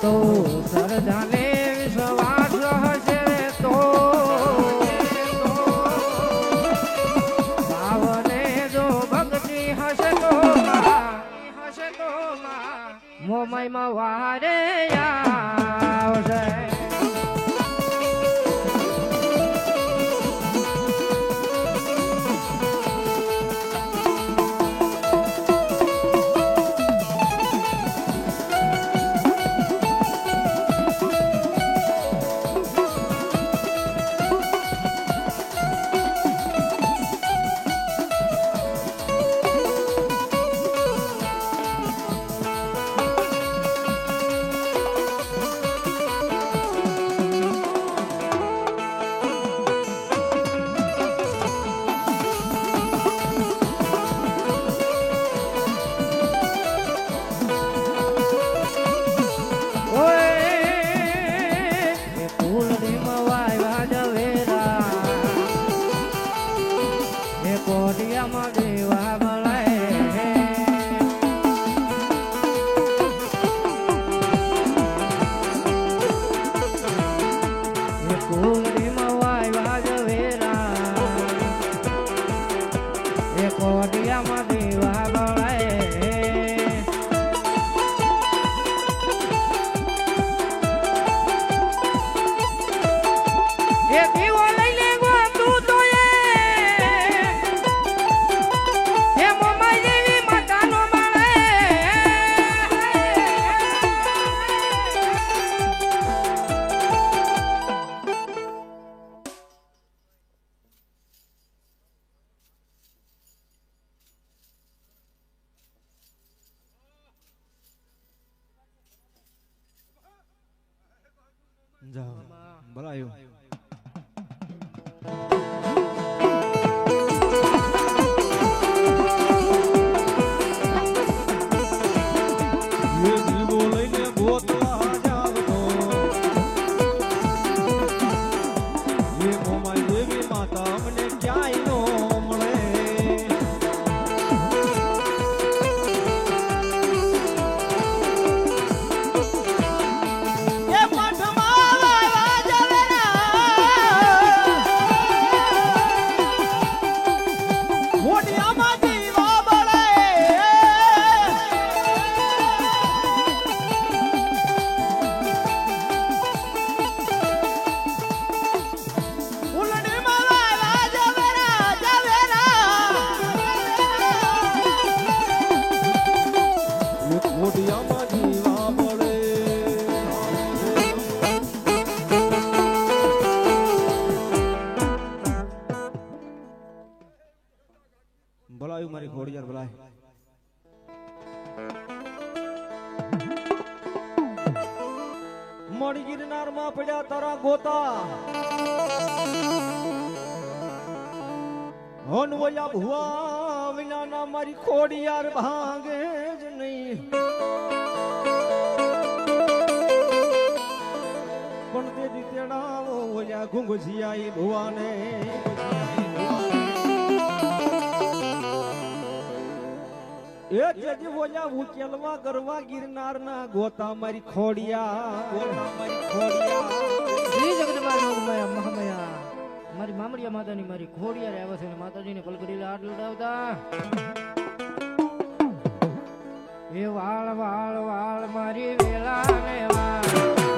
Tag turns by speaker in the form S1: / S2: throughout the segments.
S1: તો સરદાને વિશ્વાસ હશે તો ભાવને જો ભક્તિ હશે તો મોમાઈમાં વારે આવશે
S2: ભલાયું ભલાયું મારી ઘોડિયાર ભલાય મળી ગિરનાર માં પડ્યા તારા ગોતા હોનવયા ભુવા વિના ના મારી ખોડિયાર ભાંગે જ નહીં પણ તે દીતેડા ઓયા ઘુંઘસિયાઈ ભુવાને એ તેજી બોલ્યા ઉકેલવા કરવા ગિરનાર ના ગોતા મારી ખોડિયા
S1: શ્રી જગદંબા મહામયા મારી મામડિયા માતાની મારી ખોડિયારે આવે છે માતાજીને પલકડી લાડ લડાવતા એ વાળ વાળ વાળ મારી વેલા ને વાળ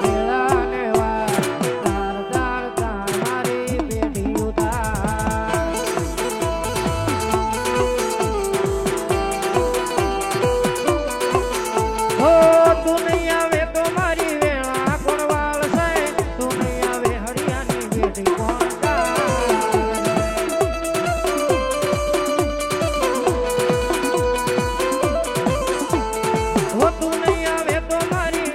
S1: વેલા ને વાળ તાર તાર તાર મારી બેટી ઉતાર ઓ તું નહીં આવે તો મારી વેળા કોણ વાળ છે તું નહીં આવે હરિયાની બેટી કોણ તું નહીં આવે તો મારી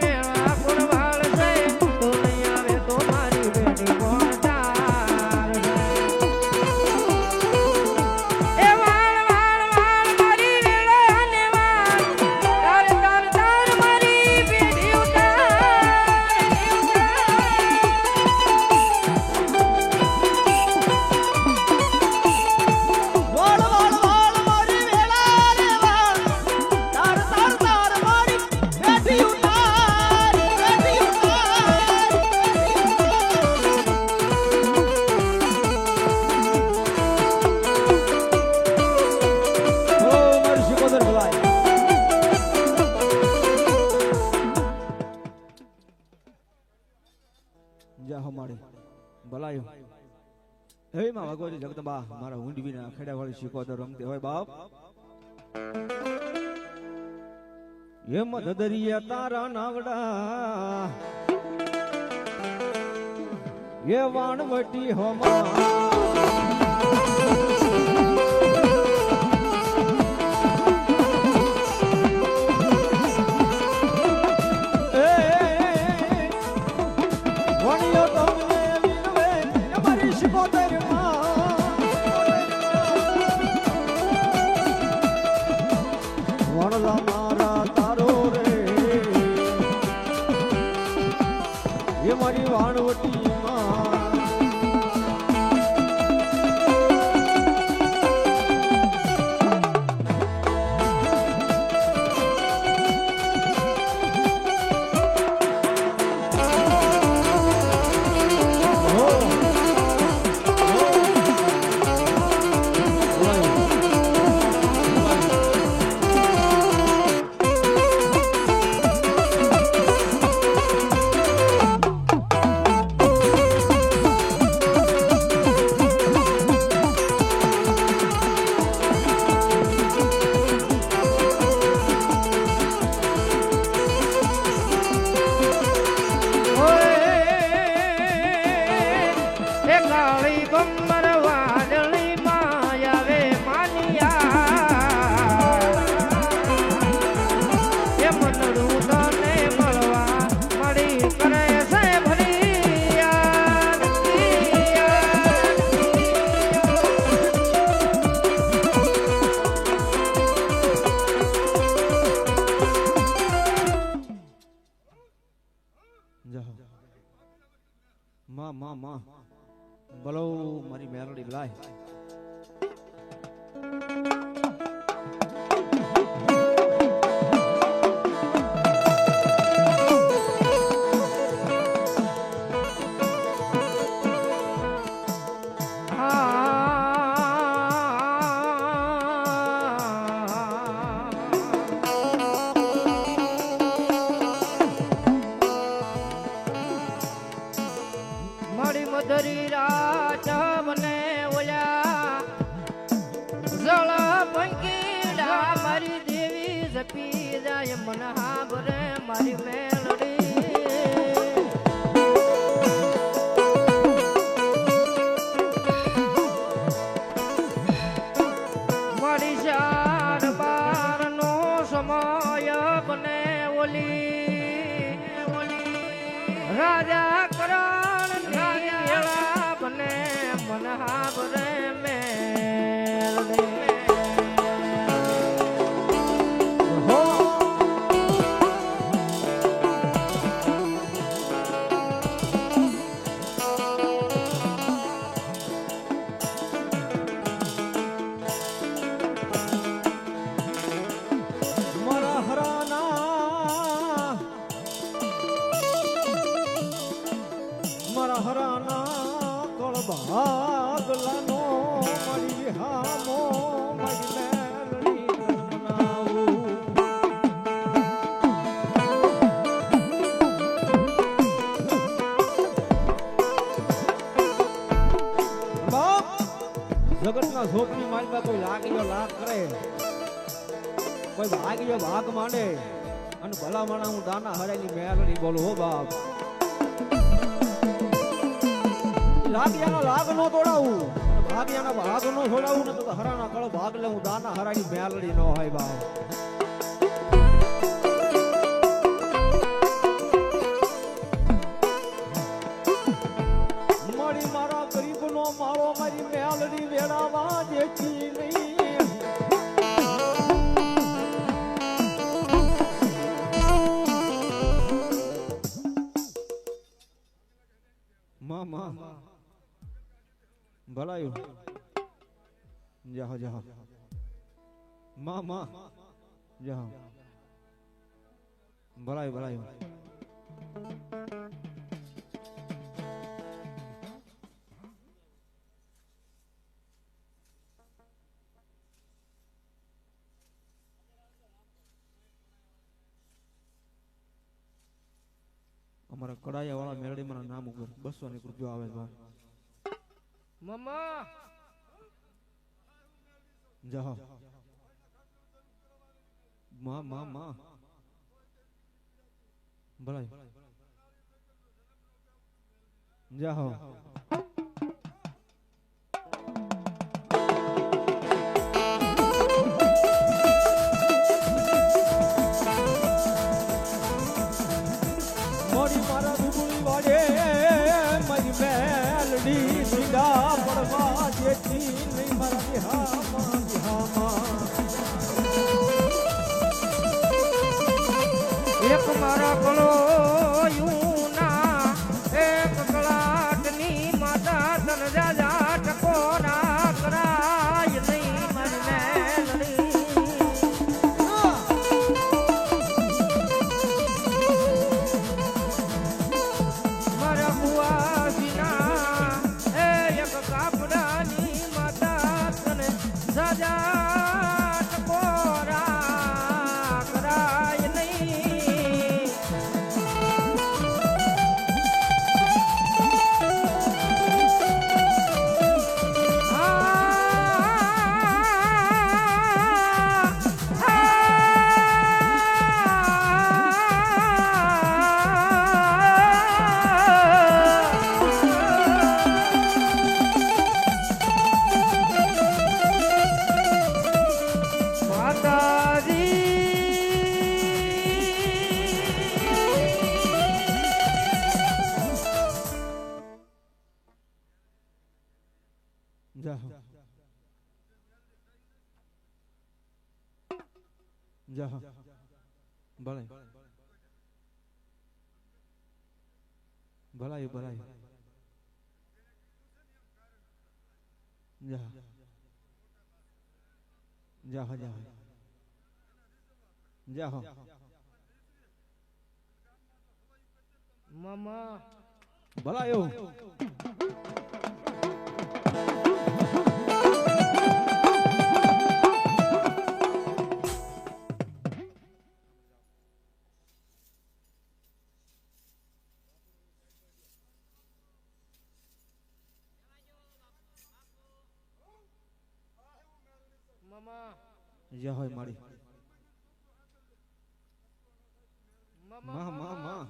S2: હમાડી ભલાયો હે માં ભગવતી જગદંબા મારા ઊંડવીના ખેડાવાળી શીખોતર રમતે હોય બાપ એમ દદરિયા તારા નાવડા એ વાણવટી હોમા મારી વાણવટી માં બોલો મારી મેલડી લાય
S1: મધરી રાત મને ઓલા જળ પંકીડા મારી દેવી જપી જાય મન હાબરે મારી મેલડી મારી ચાર બાર નો સમય બને ઓલી રાજા હાબરે મેલડી
S2: મારા હરાના ભાગલાનો મારી વિહામો મારી મેલડી રમનાવું જગતના ઝોપડી મારી કોઈ લાગીયો લાગ કરે કોઈ ભાગીયો ભાગ માંડે અને ભલા માણા હું દાના હરાયની મેલડી બોલું હો બાપ લાગિયાનો લાગ નો તોડાવું ભાગ્યાના ભાગ નો છોડાવું ને તો હરાના કળ ભાગ લે હું દાના હરાની મેલડી નો હોય બાપ મારી મારા ગરીબ નો માળો મારી મેલડી વેળાવા દેતી નહીં માં ભલાયું જાહો જાહો માં જાહો ભલાયું અમારા કડાયા વાળા મેલડીમાં નામ ઉપર 200 રૂપિયા આવે છે
S1: મમ્મા
S2: જાહો માં માં માં ભલાઈ જાહો મોરી મારા બુબુલી વાડે મારી મેલડી સીધા પડવા જેથી નહીં મારા બિહામાં
S1: એક મારા કળો યુના એક કળાટની માતા તન રાજા ટકોરા કરાય નહીં મારી મારા બુઆજીના એક કાપડાની માતા તન રાજા ટકોરા કરાય નહીં
S2: જાહો જાહો ભલાઈ ભલાઈ ભલાઈ જાહો જાહો જાહો જાહો
S1: મમ્મા
S2: ભલાયો
S1: મમ્મા
S2: જા હોય મારી
S1: મમ્મા
S2: માં માં માં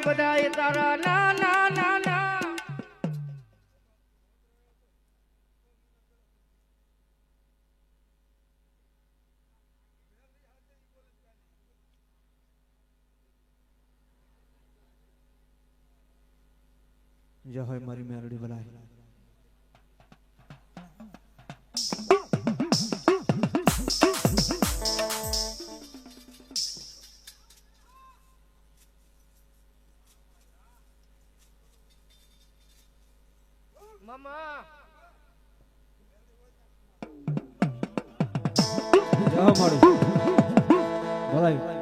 S1: બધાય તારા ના ના ના ના
S2: જા હોય મારી મેલડી ભલાઈ
S1: મમ્મા
S2: જા મારી ભલાઈ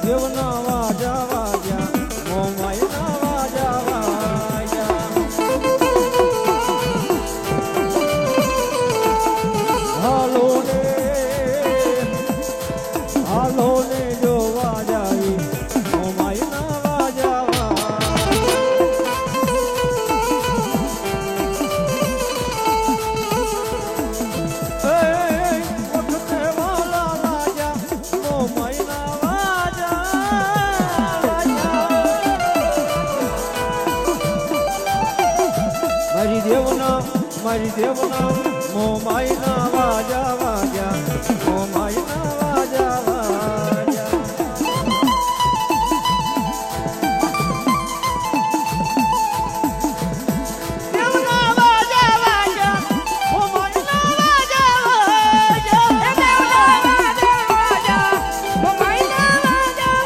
S2: દેવના વાજા વાજા મોમાઈના વાજા વાજા હાલો ને જો વાજાઈ મોમાઈના વાજા મારી દેવના મોમાઈના વાજા વાજા મોમાઈના વાજા વાજા દેવના વાજા વાજા મોમાઈના વાજા વાજા દેવના વાજા વાજા મોમાઈના વાજા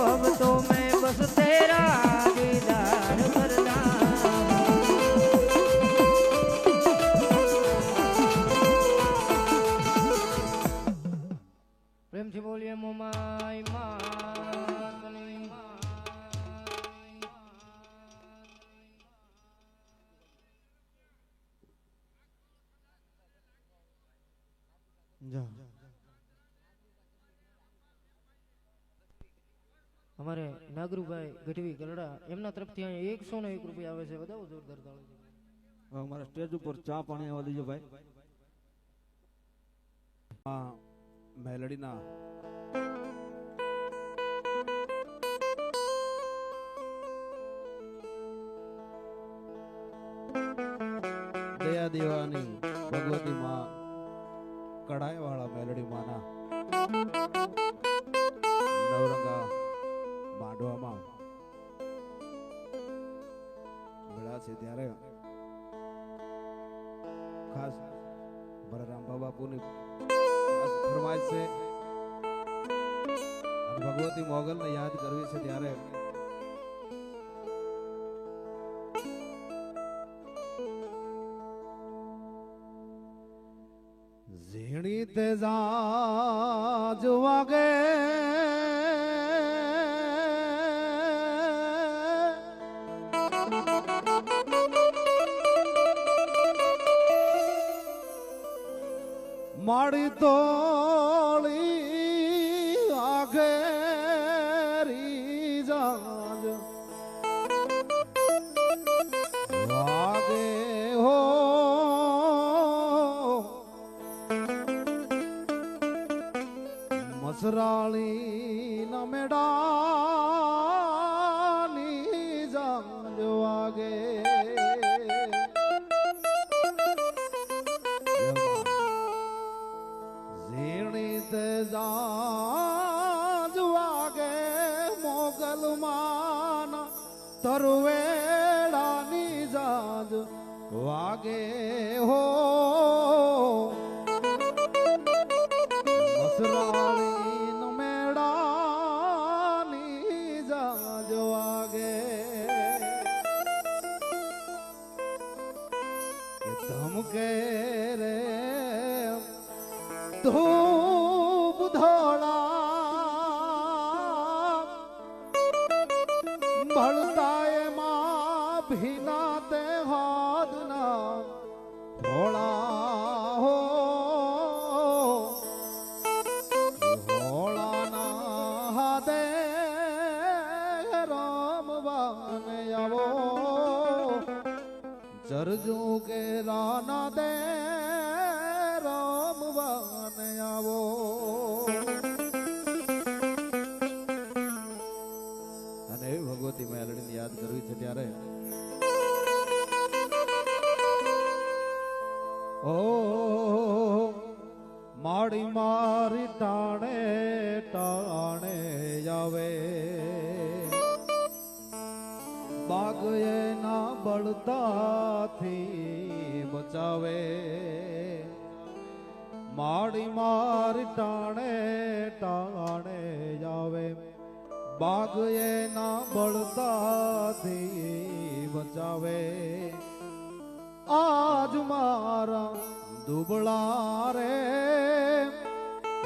S1: अब तो मैं बस तेरा दीदार करना प्रेम से बोलिए मोमाई मातनी
S2: જા
S1: हमारे नागरूभाई गढ़वी गलड़ा एमना तरफथी अहीं 101 રૂપિયા આવે છે વધાવો જોરદાર તાળી
S2: અમારા સ્ટેજ ઉપર ચા પાણી આવવા દેજો ભાઈ આ મેલડીના દયા દેવાની ભગવતી માં કડાઈ વાળા મેલડી માના નવરંગા માંડવામાં મળ્યા છે ત્યારે ખાસ બલરામ બાપુની ફરમાઈશ છે અને ભગવતી મોગલને યાદ કરવી છે ત્યારે ઝીણી તે જાજ વાગે માડી તોળી આઘેરી જાજ વાગે હો મસરાળી ના મેડાની જાજ વાગે જાજ વાગે મોગલ માના તરવેડાની જાજ વાગે હો મસરાળી ન મેડાની જાજ વાગે કે ધમકે રે ધૂપ ધોળા ભળતા એમાં ભીના તે હાથના હોળા હો હોળાના હાથે રામવાને આવો જરજુ કે રાના દે રામવાને આવો અને એવી ભગવતી મેલડીને યાદ કરવી છે ત્યારે ઓ માડી મારી ટાણે ટાણે આવે બાગ એના બળ
S3: બળતાથી બચાવે માડી મારી ટાણે ટાણે આવે બાગ એના બળતાથી બચાવે આજ મારા દુબળા રે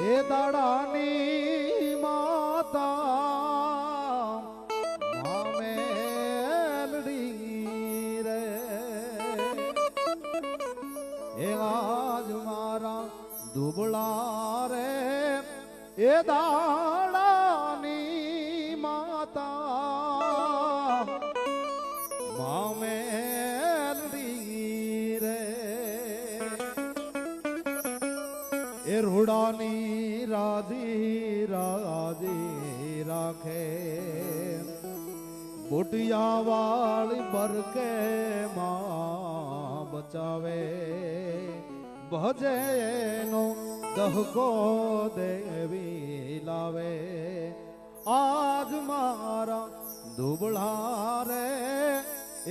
S3: એ દાડાની માતા મામેલડી રે એ આજ મારા દુબળા રે એ દાડાની માતા મામેલડી રે એ રૂડાની રાજી રાજી રાખે બોટિયા વાળી બરકે માં બચાવે ભજે એનો દહકો દેવી લાવે આજ મારા દુબળા રે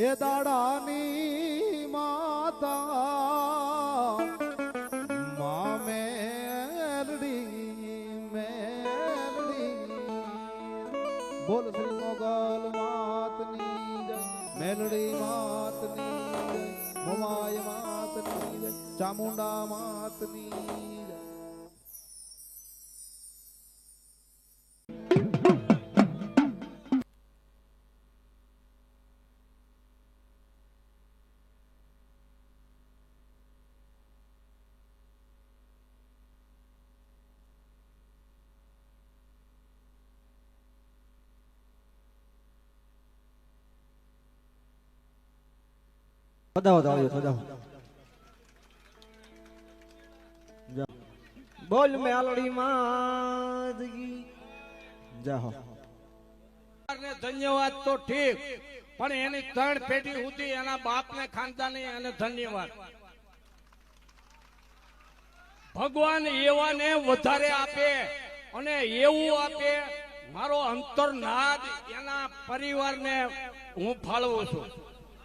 S3: એ દાડાની માતા બોલ શ્રી મોગલ માતની જય મેલડી માતની જય મોમાય માતની જય ચામુંડા માતની જય
S2: બોલ મેલડી માદગી જાહો
S4: ધન્યવાદ તો ઠીક પણ એની 3 પેઢી સુધી એના બાપને ખાનદાની અને ધન્યવાદ ભગવાન એવાને વધારે આપે અને એવું આપે મારો અંતરનાદ એના પરિવારને હું ફાળવું છું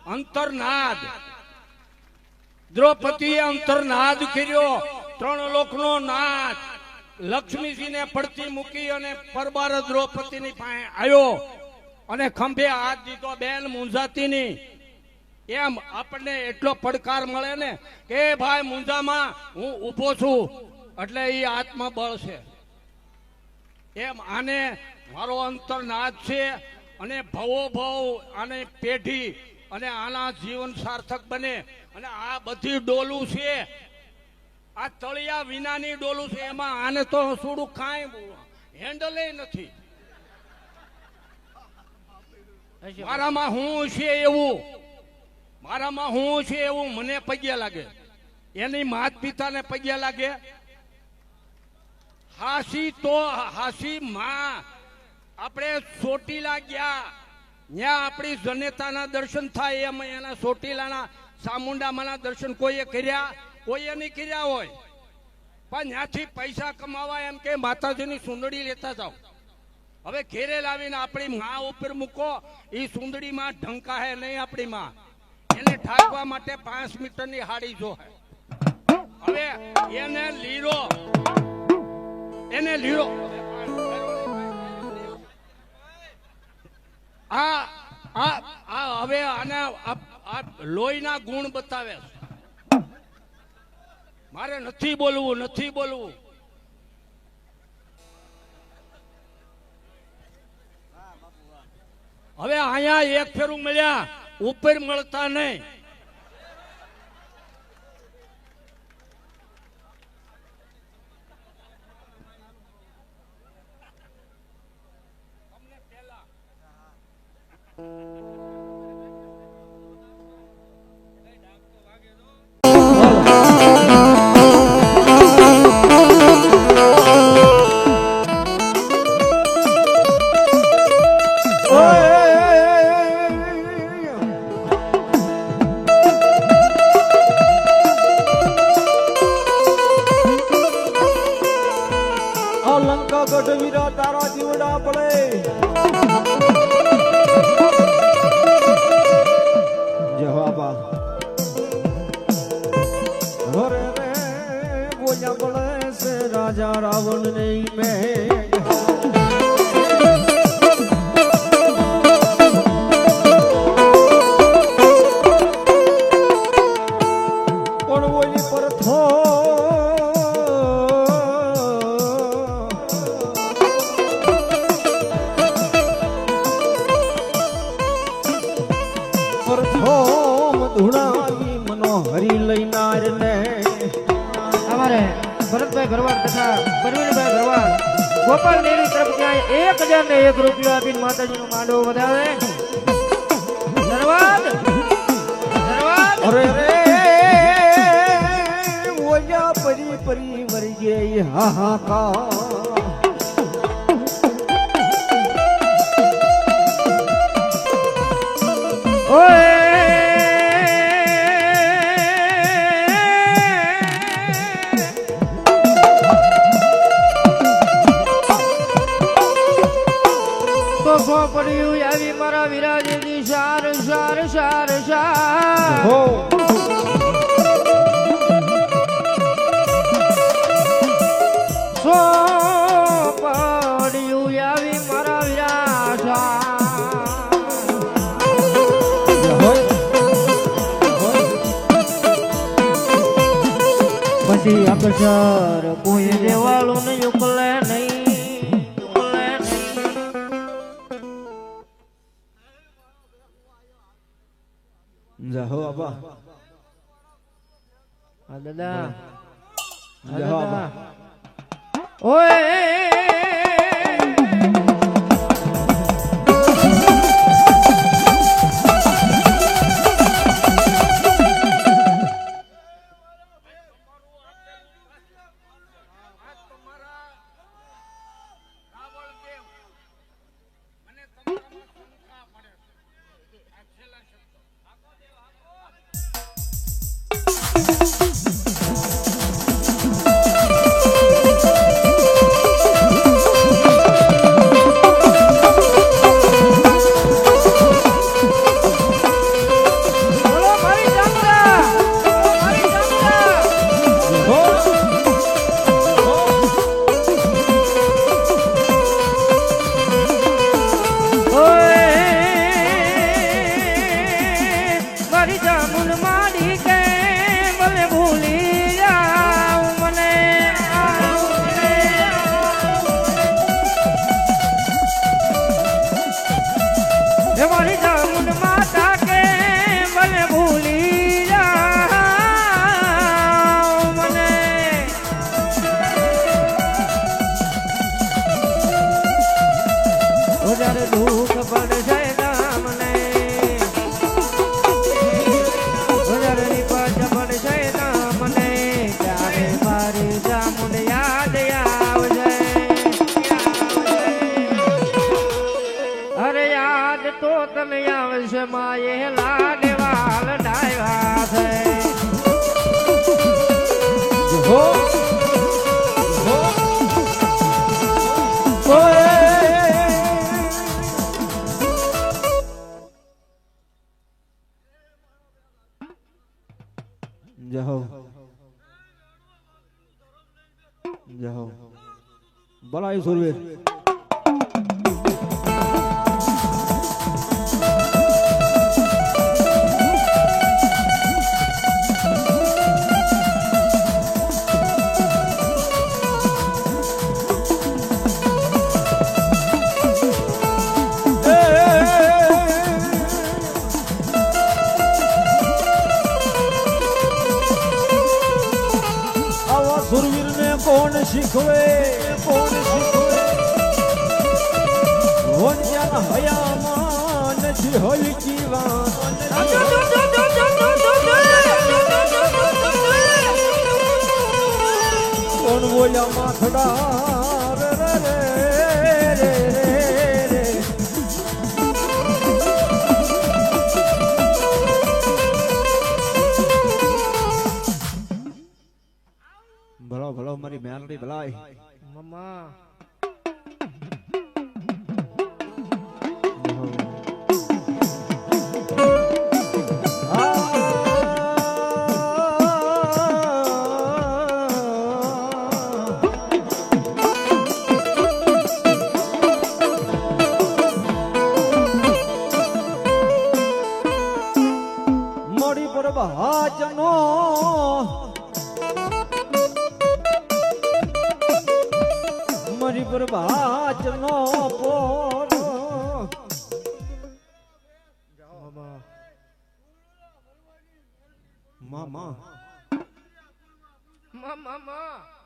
S4: અંતરનાદ દ્રૌપદીએ અંતરનાદ કર્યો 3 લોકનો નાદ લક્ષ્મીજીને પડતી મૂકી અને પરબાર દ્રૌપદીની પાસે આવ્યો અને ખંભે હાથ દીધો બેન મુંજાતીની એમ આપણને એટલો પડકાર મળે ને કે ભાઈ મુંજામાં હું ઊભો છું એટલે એ આત્મબળ છે એમ આને મારો અંતરનાદ છે અને ભવો ભવ આને પેઢી અને આના જીવન સાર્થક બને અને આ બધી ડોલું છે આ તળિયા વિનાની ડોલું છે એમાં આને તો થોડું કાંઈ હેન્ડલે નથી મારામાં હું છે એવું મને પગે લાગે એની માત પિતાને પગે લાગે હાસી માં આપણે ચોટીલા ગયા ત્યાં આપણી જનેતાના દર્શન થાય એમ એના ચોટીલાના ચામુંડામાના દર્શન કોઈએ કર્યા કોઈએ નહીં કર્યા હોય પણ ત્યાંથી પૈસા કમાવા એમ કે માતાજીની સુંદડી લેતા જાઓ હવે ઘેરે લાવીને આપણી માં ઉપર મૂકો એ સુંદડીમાં ઢંકા હે નહીં આપણી માં એને ઢાંકવા માટે 5 મીટરની હાડી જો હવે એને લીરો હવે આના લોહીના ગુણ બતાવે મારે નથી બોલવું હવે અહીંયા એક ફેરું મળ્યા ઉપર મળતા નહીં
S2: અરે રે બોલ્યા બોલે છે રાજા રાવણ ને મેં
S1: અમારે ભરતભાઈ ભરવાડ તથા પરવીનભાઈ ભરવાડ ગોપાલ ડેરી તરફ ત્યાં 1001 રૂપિયો આપીને માતાજીનો માંડવો વધારે ધન્યવાદ ધન્યવાદ.
S2: અરે રે ઓયા પરી પરી મરી ગઈ હાહાકાર
S1: ઓય પડ્યું આવી મારા વિરાજની શાર શાર શાર શાર
S2: હો
S1: સો પડ્યું આવી મારા વિરાજા પછી અક્ષર કોઈ દેવાળું ને યુકલે નહીં
S2: જાહો બાબા
S1: હા દાદા
S2: જાહો બાબા
S1: ઓય
S2: જાહો જાહો બલાઈ સુરવીર સુરવીર ને કોણ શીખવે વન્યાના હયામાં નથી હલકી વાત કોણ બોલ્યા માથડા રે રે રે રે ભલો ભલો મારી મેલડી ભલાઈ
S1: મમ્મા
S2: આ પ્રભાચનો મારી પ્રભાચનો પોરો મામા
S1: મામા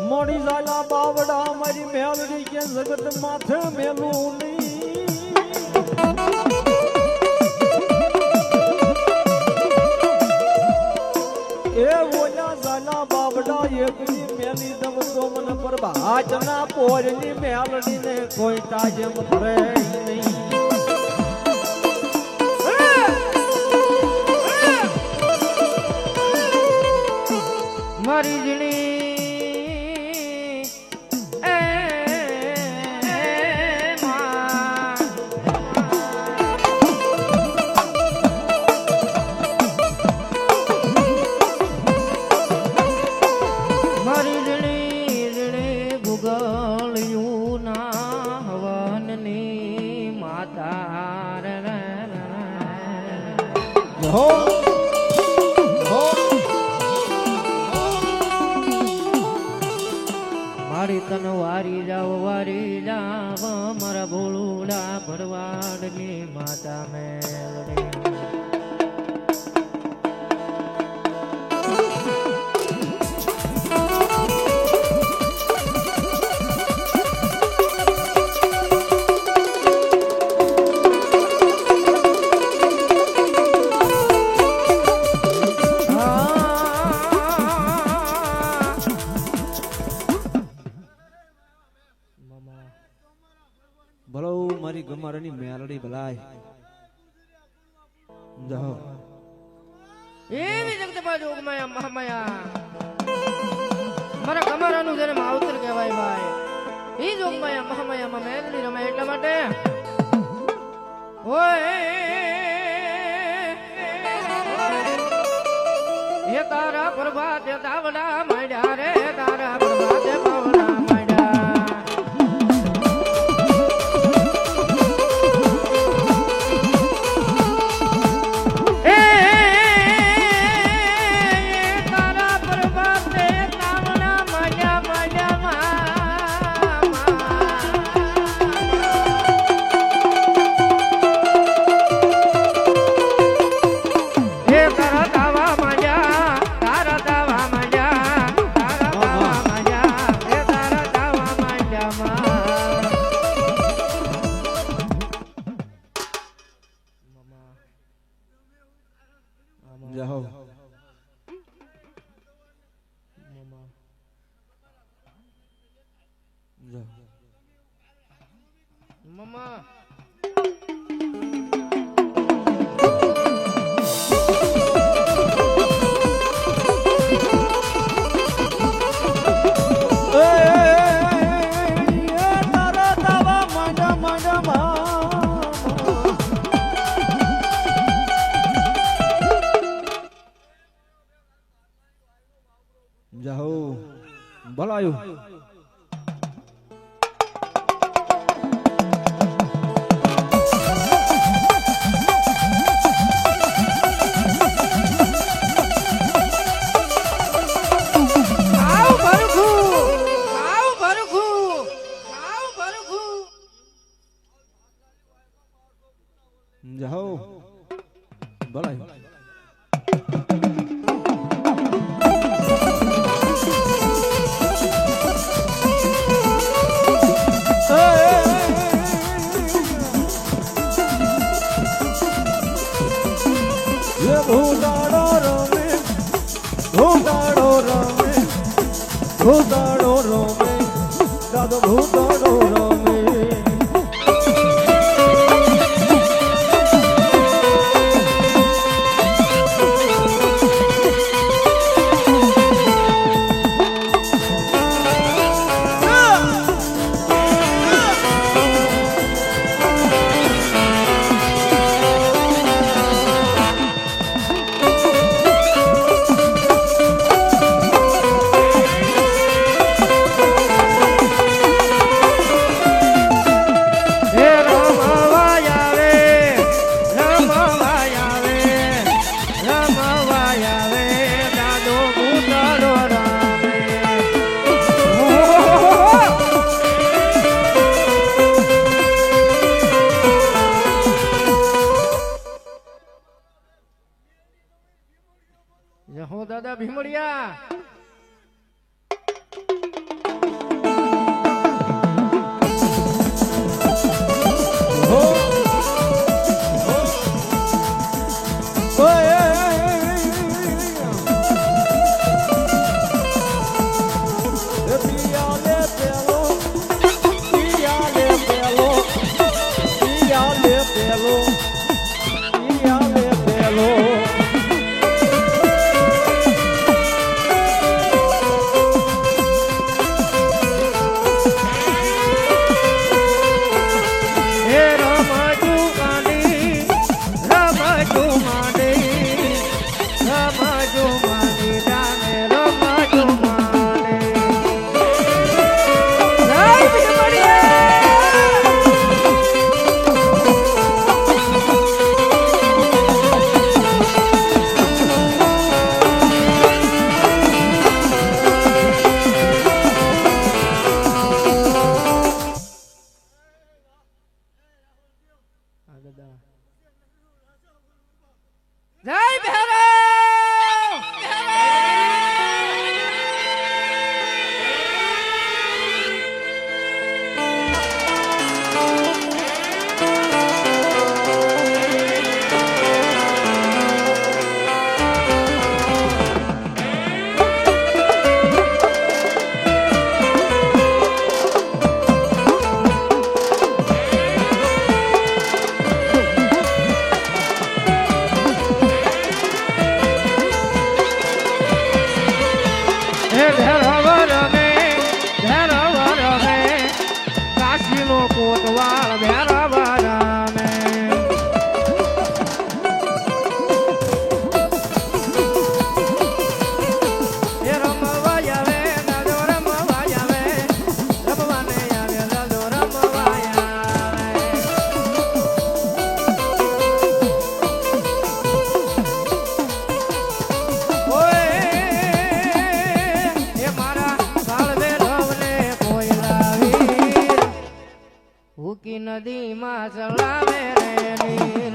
S2: મોડી ઝાલા બાવડા મારી મેલડી કે જગત માથે મેલું એ ઓલા ઝાલા બાવડા એકલી મેલી દમ તો મને પ્રભાચના પોરની મેલડી ને કોઈ તાજે મરે નહીં
S1: મારી જીણી મારી તન વારી જાવ મારા ભોળુડા ભરવાડની માતા મેલડી
S2: ભલો મારી ગમારાની મેલડી ભલાય જાઓ
S1: એવી જગતમાં જોગમાયા મહામાયા મારા કમારાનું જેને માવતર કહેવાય ભાઈ ઈ જોગમાયા મહામાયામાં મેલડી રમે એટલા માટે ઓય હે તારા પ્રભાતે દાવડા માંડ્યા રે તારા પ્રભાતે પાવડા
S2: જાઓ
S1: મમ્મા
S2: જાઓ ભલાયું જાઓ ભલાયું ભૂતાડો રમે દાદો ભૂતાડો રમે
S1: હો દાદા ભીમડિયા જય ભૈરવ કોટવાળ ભેરવ રમે એ રમવા આવે દાદો રમવા આવે રમવાને આવે દાદો રમવા આવે ઓય એ મારા સાળવે રવને કોઈ લાવી હુકી નદીમાં ચલાવે રે નીર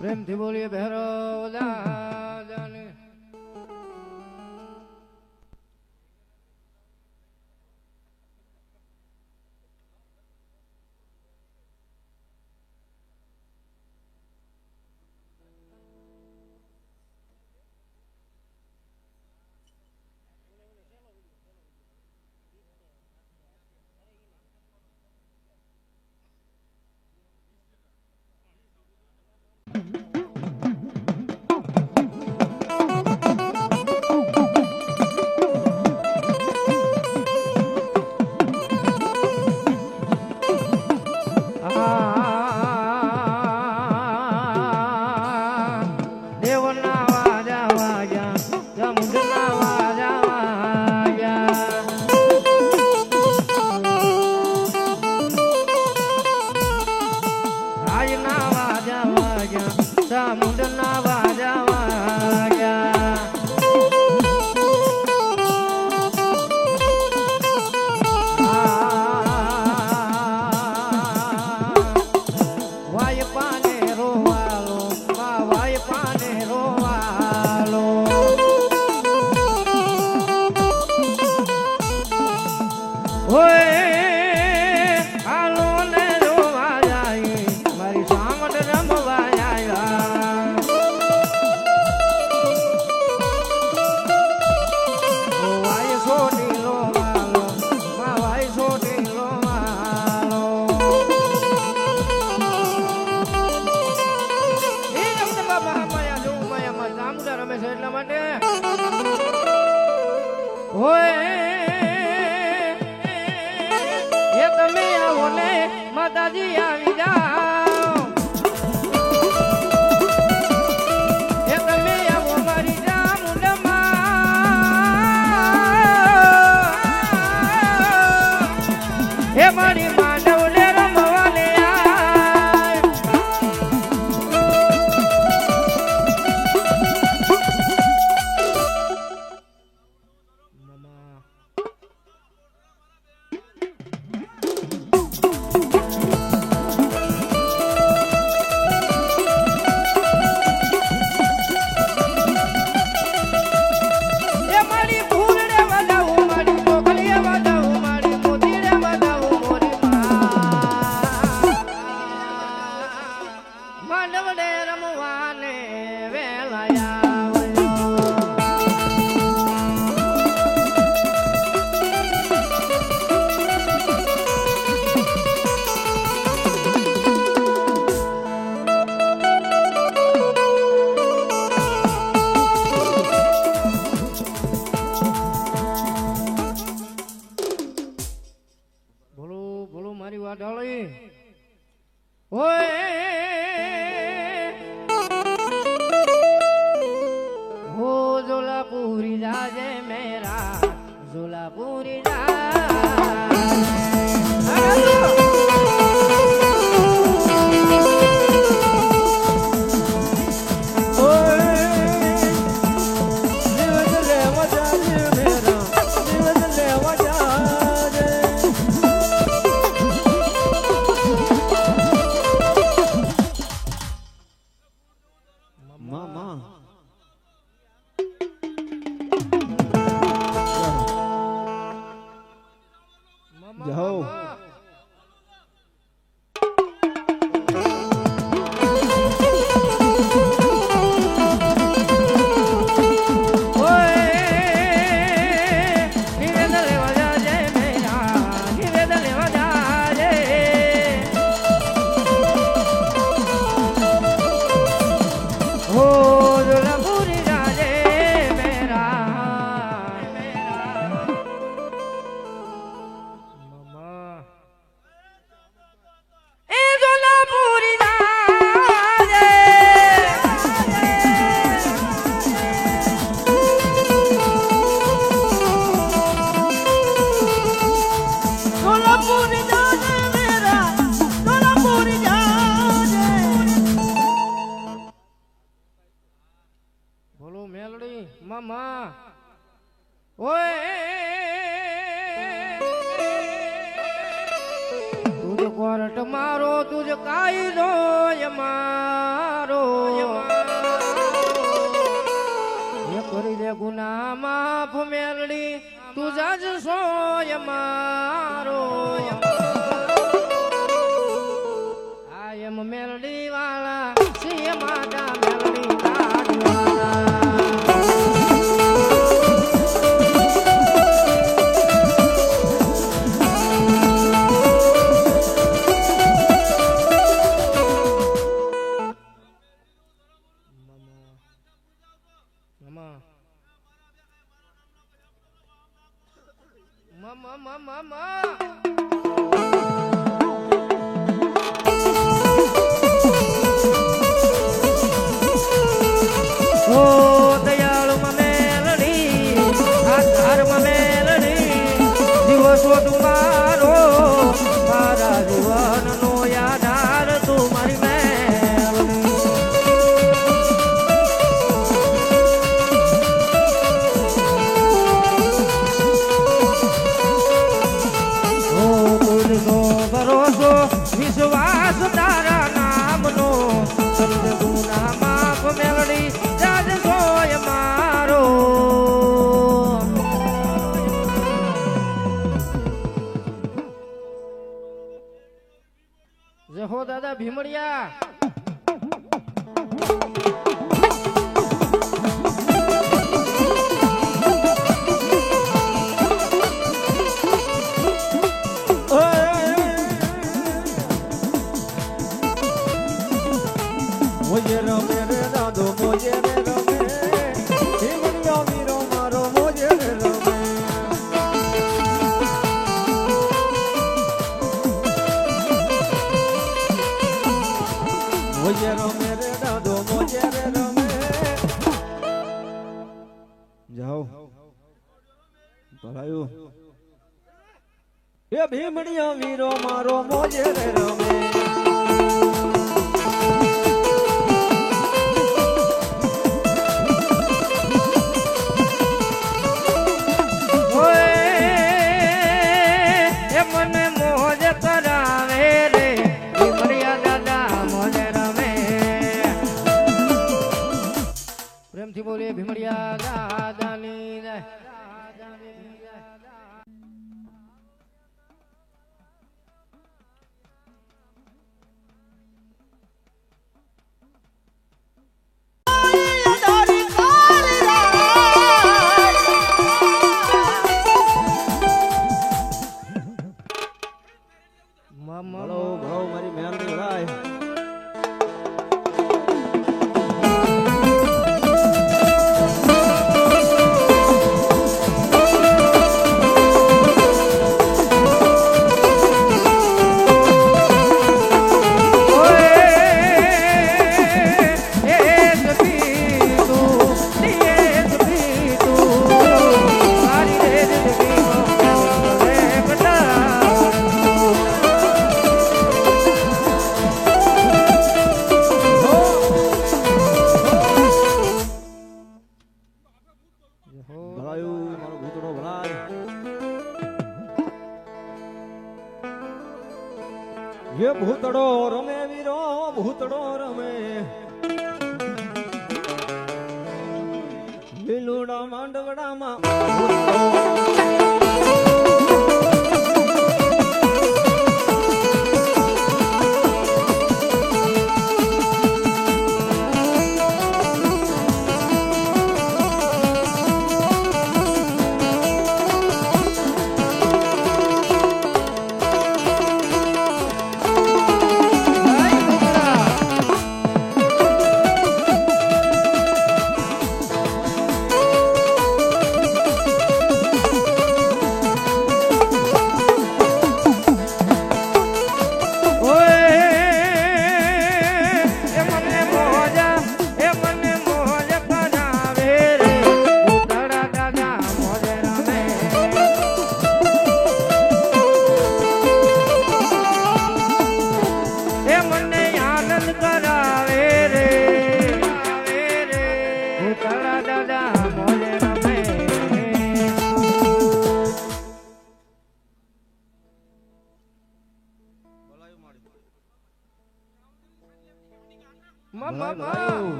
S1: પ્રેમથી બોલીએ ભૈરવ દાદાને દેવના વાજા વાજા જમુદના વાજા વાજા રાજના વાજા વાજા જમુદના વાજા વાજા વાય પાને રોવાલો વાય પાને રોવાલો ઓય હાલો ને રોવા જાય મારી સામટ રમવા આવ્યા ઓ વાય સોટી રોવાલો વાય સોટી રોવાલો રમે છે એટલા માટે હોય એ તમે આવો ને માતાજી આવી જાઓ એ તમે આવો મારી જામુંડમાં એ મારી માંડવને રમવાને ઢળી ઓય હો ઝોલાપુરી જાજે મેરા ઝોલાપુરી જા
S3: જાઓ મામા ઓય તુજ કોર્ટ મારો તુજ કાયદો મારો એ કરી દે ગુના માફ મેલડી તુજા જ સોય મારો આ એમ મેલડી વાળા સિંહ માતા મેલડી કાઢવાના Mama. Oh, દયાળુ મેલડી આ ધર્મ મેલડી દિવસો તુમારો મારા જીવનનો આધાર તું મારી વિશ્વાસ તારા નામનો ગુના માફ મેલડી જાજ સોય મારો જય હો દાદા ભીમડિયા
S2: મોજે રમે રે દાદો મોજે રે રમે ભીમડિયા વીરો મારો મોજે રે રમે મોજે રમે રે દાદો મોજે રે રમે
S3: જાઓ ભરાયું
S2: એ ભીમડિયા વીરો મારો મોજે રે રમે
S1: પ્રેમથી બોલીએ ભીમડિયા દાદાની જય
S2: ભળો ભળો મારી મેલડી ભાઈ ये भूतड़ो रमे वीरो भूतड़ो रमे લીલુડા માંડવડામાં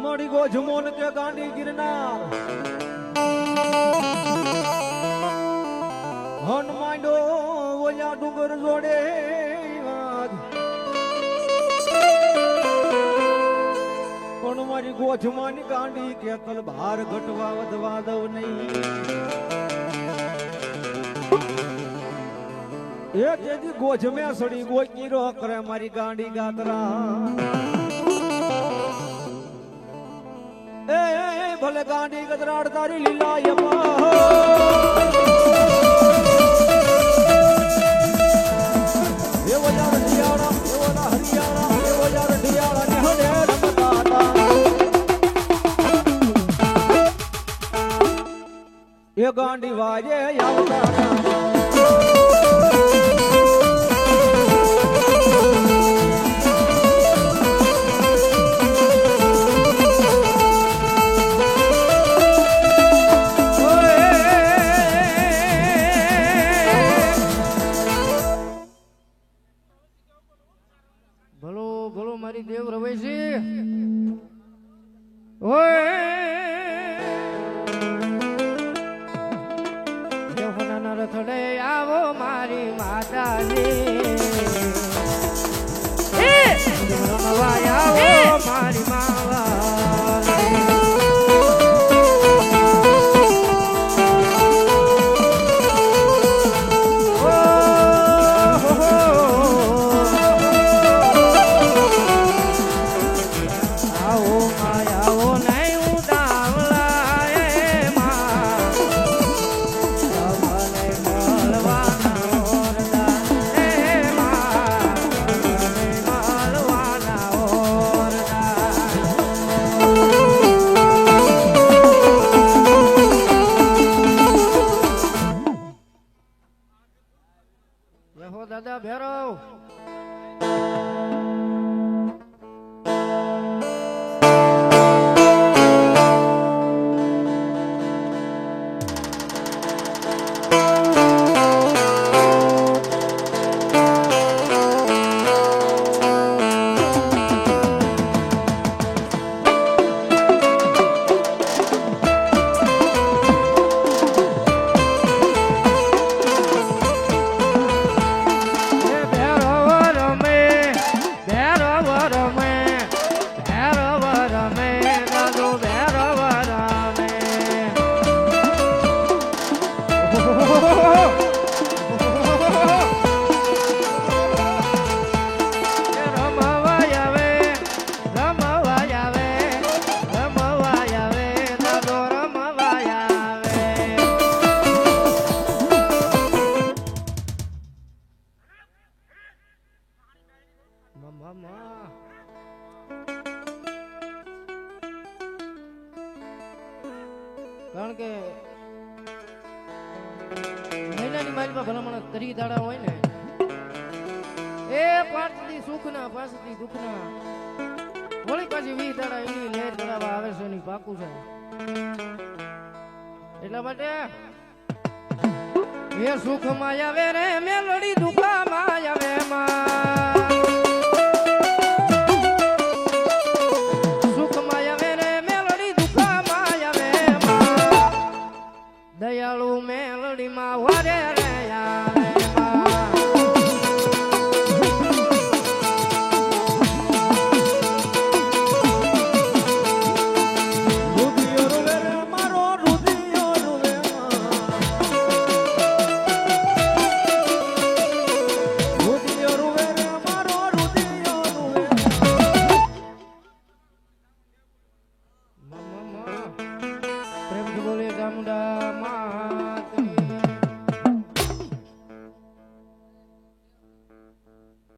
S2: મળી ગો જમોન કે ગાંડી ગિરનાર હન માંડો ઓલા ડુંગર જોડે પણ મારી ગોજમાની ગાંડી કે તલ ભાર ઘટવા વધવા દઉં નહીં એ જેથી ગોજ મે સડી ગોચી રો કરે મારી ગાંડી ગાતરા એ ભલે ગાંડી ગદરાડ તારી લીલા યમા એવો યાર ઢિયાળા એવો ના હરિયાળા એવો યાર ઢિયાળા ને હડે રમતા હતા એ ગાંડી વાજે આવતા
S3: દેવ રવેશી ઓય દેવના રથડે આવો મારી માતાજી રમવા આવો મારી માવા દાદા ભેરવ કારણ કે મહિનાની માલમાં ભલા માણસ તરી દાડા હોય ને એ 5 દી સુખના 5 દી દુખના વળી પાછી 20 દાડા એની લહેર ચડાવવા આવે છે એની પાકું છે એટલા માટે એ સુખમાં આવે રે મેલડી દુખામાં આવે માં સુખમાં આવે રે મેલડી દુખામાં આવે માં દયાળુ મેલડીમાં વારે રે આવે માં
S2: રુધિયો રૂવે રે મારો રુધિયો રૂવે રુધિયો રૂવે રે મારો રુધિયો રૂવે
S3: પ્રેમથી બોલે ચામુંડા માતની